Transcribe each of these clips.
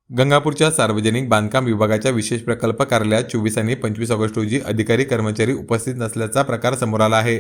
गंगापूरच्या सार्वजनिक बांधकाम विभागाच्या विशेष प्रकल्प कार्यालयात 24 आणि 25 ऑगस्ट रोजी अधिकारी कर्मचारी उपस्थित नसल्याचा प्रकार समोर आला आहे।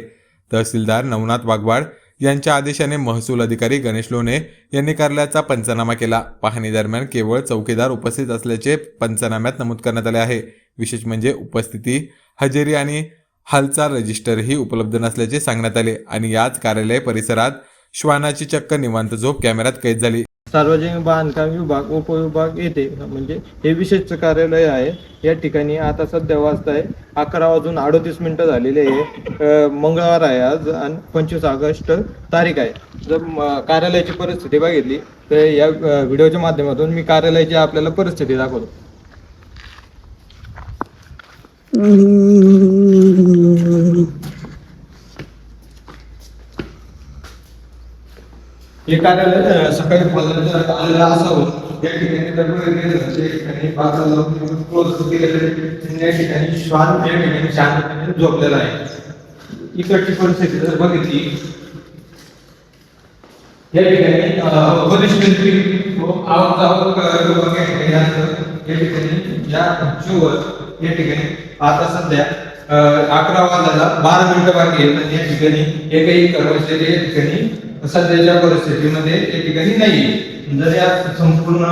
तहसीलदार नवनाथ वाघवाड यांच्या आदेशाने महसूल अधिकारी गणेश लोणे यांनी कार्यालयाचा पंचनामा केला। पाहणी दरम्यान केवळ चौकीदार उपस्थित असल्याचे पंचनाम्यात नमूद करण्यात आले आहे। विशेष म्हणजे उपस्थिती, हजेरी आणि हालचाल रजिस्टरही उपलब्ध नसल्याचे सांगण्यात आले आणि याच कार्यालय परिसरात श्वानाची चक्क निवांत झोप कॅमेऱ्यात कैद झाली। सार्वजनिक बांधकाम विभाग उपविभाग येथे म्हणजे हे विशेष कार्यालय आहे। या ठिकाणी आता सध्या वाजता आहे 11:38 झालेले आहे। मंगळवार आहे आज आणि 25 ऑगस्ट तारीख आहे। जर कार्यालयाची परिस्थिती बघितली तर या व्हिडिओच्या माध्यमातून मी कार्यालयाची आपल्याला परिस्थिती दाखवतो। हे कार्यालय सकाळी आलेलं असावं। या ठिकाणी बाजाराला क्लोज केलेलं या ठिकाणी श्वान या ठिकाणी शांतपणे झोपलेला आहे। इकडची परिस्थिती जर बघितली या ठिकाणी वरिष्ठ आवक या ठिकाणी या खुर्चीवर या ठिकाणी आता सध्या 11 वाजायला 12 मिनिटं बाकी आहेत आणि या ठिकाणी एकही कर्मचारी या ठिकाणी सध्याच्या परिस्थितीमध्ये या ठिकाणी नाही। जर या संपूर्ण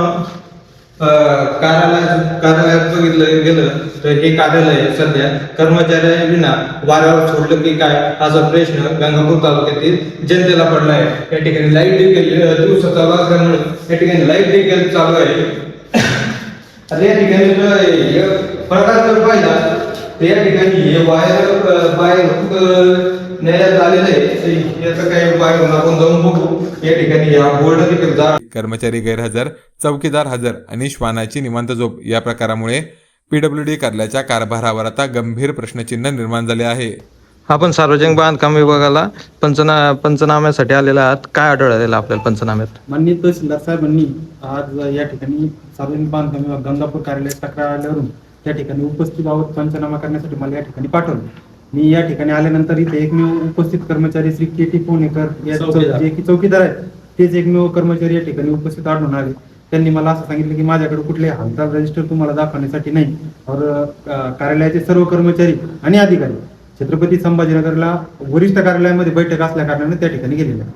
कार्यालयात बघितलं गेलं तर हे कार्यालय सध्या कर्मचाऱ्यांविना वाऱ्यावर सोडलं की काय असा प्रश्न गंगापूर तालुक्यातील जनतेला पडला आहे। या ठिकाणी लाईट देखील दिवसा चालू असल्यामुळे या ठिकाणी लाईट देखील चालू आहे। आता या ठिकाणी प्रकार जर पाहिला तर या ठिकाणी हे बाहेर नेण्यात आलेलं आहे। याचं काही उपाय आपण जाऊन बघू। या ठिकाणी या बोर्ड देखील कर्मचारी गैरहजर, चौकीदार हजर आणि श्वानाची निवांत झोप या प्रकारामुळे PWD कार्यालयाच्या कारभारावर आता गंभीर प्रश्नचिन्ह निर्माण झाले आहे। आपण सार्वजनिक बांधकाम विभागाला पंचनाम्यासाठी आलेला आहात। काय आढळलेलं आपल्याला पंचनाम्यात? माननीय तहसीलदार साहेबांनी आज या ठिकाणी सार्वजनिक बांधकाम विभाग गंगापूर कार्यालयात तक्रार आल्यावरून त्या ठिकाणी उपस्थित आहोत पंचनामा करण्यासाठी मला या ठिकाणी पाठवलं। मी या ठिकाणी आल्यानंतर इथे एकमेव उपस्थित कर्मचारी श्री KT पुणेकर जे की चौकीदार आहेत तेच एकमेव कर्मचारी या ठिकाणी उपस्थित आढळून आले। त्यांनी मला असं सांगितलं की माझ्याकडे कुठले हालचाल रजिस्टर तुम्हाला दाखवण्यासाठी नाही और कार्यालयाचे सर्व कर्मचारी आणि अधिकारी छत्रपती संभाजीनगरला वरिष्ठ कार्यालयामध्ये बैठक असल्या कारणाने त्या ठिकाणी गेलेले आहेत।